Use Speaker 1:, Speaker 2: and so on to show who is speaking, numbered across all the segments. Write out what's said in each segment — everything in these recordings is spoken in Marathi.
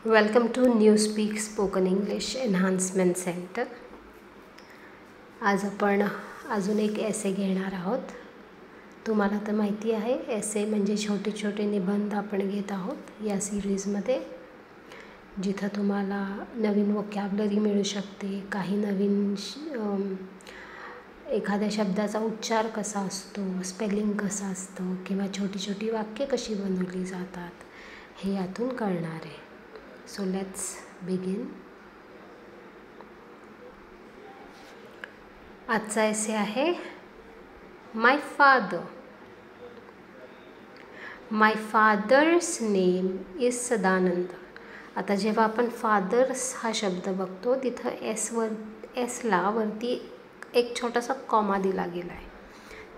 Speaker 1: Welcome to new speak spoken English enhancement centre. आज आपण अजून एक एसे घेणार आहोत. तुम्हाला तर माहिती आहे एसे म्हणजे छोटे छोटे निबंध आपण घेत आहोत या सिरीजमध्ये, जिथं तुम्हाला नवीन वोकॅब्युलरी मिळू शकते, काही नवीन एखाद्या शब्दाचा उच्चार कसा असतो, स्पेलिंग कसं असतं किंवा छोटी छोटी वाक्ये कशी बनवली जातात हे यातून कळणार आहे. So let's begin. आजचा एसे आहे my father. My father's name is Sadanand. आता जेव्हा आपण फादर्स हा शब्द बघतो तिथं एसला वरती एक छोटासा कॉमा दिला गेला आहे,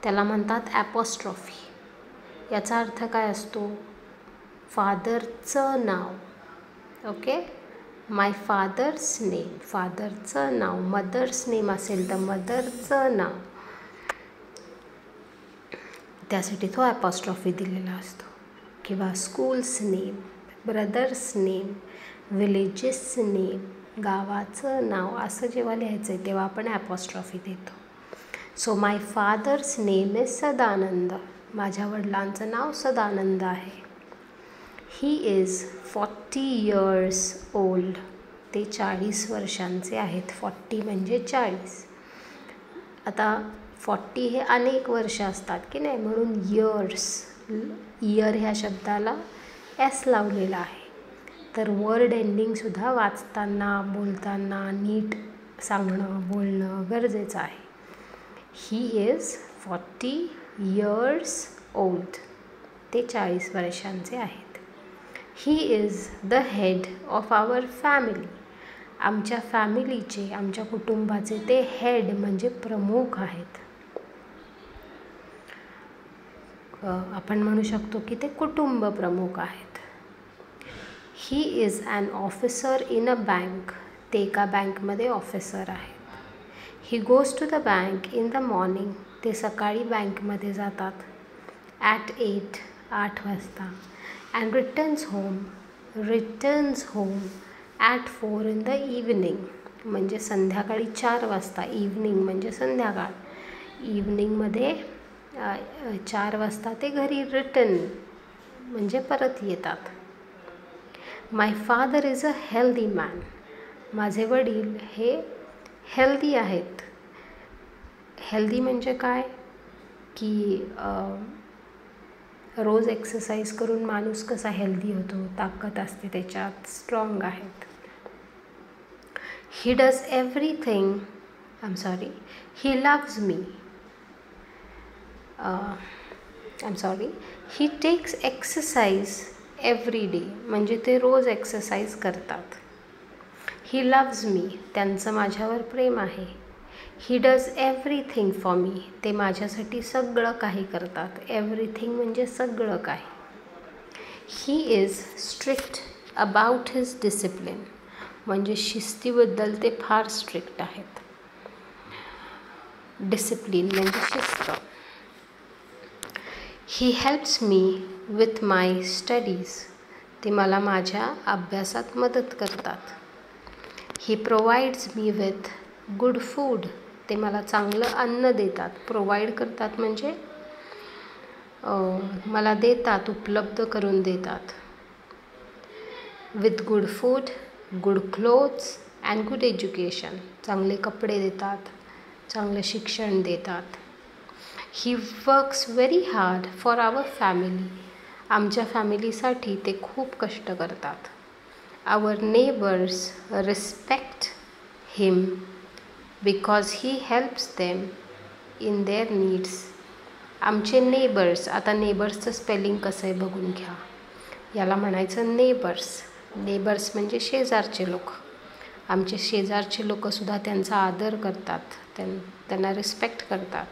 Speaker 1: त्याला म्हणतात ॲपॉस्ट्रॉफी. याचा अर्थ काय असतो? फादरचं नाव. ओके, माय फादर्स नेम, फादरचं नाव. मदर्स नेम असेल तर मदरचं नाव, त्यासाठी तो ॲपॉस्ट्रॉफी दिलेला असतो. किंवा schools name, brother's name, villages name, गावाचं नाव, असं जेव्हा लिहायचं आहे तेव्हा आपण ॲपॉस्ट्रॉफी देतो. So my father's name is Sadanand. माझ्या वडिलांचं नाव सदानंद आहे. He is 40 years old. ते 40 वर्षांचे आहेत. 40 म्हणजे 40. आता 40 हे अनेक वर्ष असतात की नाही, म्हणून इयर्स, इयर ह्या शब्दाला एस लावलेला आहे. तर वर्ड एंडिंगसुद्धा वाचताना बोलताना नीट सांगणं बोलणं गरजेचं आहे. He is 40 years old. ते 40 वर्षांचे आहेत. He is the head of our family. आमच्या फॅमिलीचे, आमच्या कुटुंबाचे ते हेड म्हणजे प्रमुख आहेत. आपण म्हणू शकतो की ते कुटुंब प्रमुख आहेत. He is an officer in a bank. ते एका बँकमध्ये ऑफिसर आहेत. He goes to the bank in the morning. ते सकाळी बँकमध्ये जातात. ॲट 8 वाजता. and returns home at 4 in the evening. म्हणजे संध्याकाळी 4 वाजता. इव्हनिंग म्हणजे संध्याकाळ. इव्हनिंगमध्ये 4 वाजता ते घरी रिटर्न म्हणजे परत येतात. My father is a healthy man. माझे वडील हे हेल्दी आहेत. हेल्दी म्हणजे काय की रोज एक्सरसाइज करून माणूस कसा हेल्दी होतो, ताकद असते त्याच्यात, स्ट्रॉंग आहेत. He does everything, he loves me. He takes exercise every day. म्हणजे ते रोज एक्सरसाइज करतात. ही लव्ज मी, त्यांचं माझ्यावर प्रेम आहे. He does everything for me. ते माझ्यासाठी सगळं काही करतात. एव्हरीथिंग म्हणजे सगळं काही. He is strict about his discipline. म्हणजे शिस्तीबद्दल ते फार स्ट्रिक्ट आहेत. डिसिप्लिन म्हणजे शिस्त. He helps me with my studies. ते मला माझ्या अभ्यासात मदत करतात. He provides me with good food. ते मला चांगलं अन्न देतात. प्रोव्हाइड करतात म्हणजे मला देतात, उपलब्ध करून देतात. With good food, good clothes and good education. चांगले कपडे देतात, चांगलं शिक्षण देतात. He works very hard for our family. आमच्या फॅमिलीसाठी ते खूप कष्ट करतात. Our neighbours respect him because he helps them in their needs. आमचे नेबर्स, आता नेबर्सचं स्पेलिंग कसं आहे बघून घ्या. याला म्हणायचं नेबर्स. नेबर्स म्हणजे शेजारचे लोक. आमचे शेजारचे लोकसुद्धा त्यांचा आदर करतात, त्यांना रिस्पेक्ट करतात.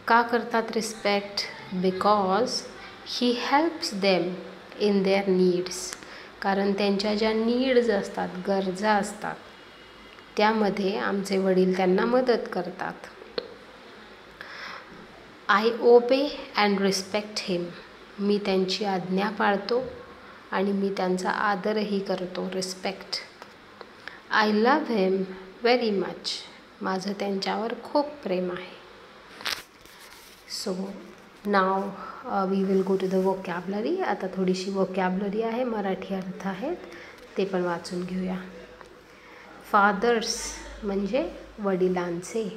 Speaker 1: का करतात respect? Because he helps them in their needs. कारण त्यांच्या ज्या नीड्स असतात, गरजा असतात, त्यामध्ये आमचे वडील त्यांना मदत करतात. आय ओबे अँड रिस्पेक्ट हिम. मी त्यांची आज्ञा पाळतो आणि मी त्यांचा आदरही करतो, respect. I love him very much. माझं त्यांच्यावर खूप प्रेम आहे. So now we will go to the vocabulary. आता थोडीशी वोकॅबलरी आहे, मराठी अर्थ आहेत, ते पण वाचून घेऊया. फादर्स म्हणजे वडिलांचे.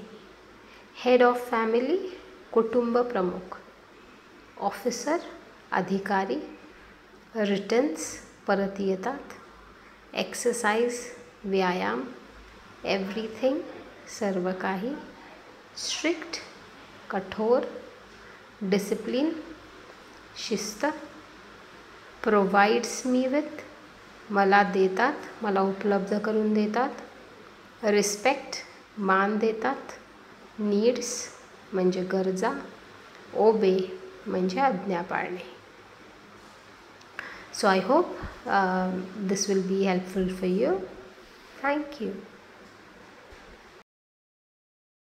Speaker 1: हेड ऑफ फॅमिली कुटुंब प्रमुख. ऑफिसर अधिकारी. रिटर्न्स परत येतात. एक्सरसाइज व्यायाम. एव्हरीथिंग सर्व काही. स्ट्रिक्ट कठोर. डिसिप्लिन शिस्त. प्रोव्हाइड्स मी विथ मला देतात, मला उपलब्ध करून देतात. रिस्पेक्ट मान देतात. नीड्स म्हणजे गरजा. ओबे म्हणजे आज्ञा पाळणे. So I hope this will be helpful for you. Thank you.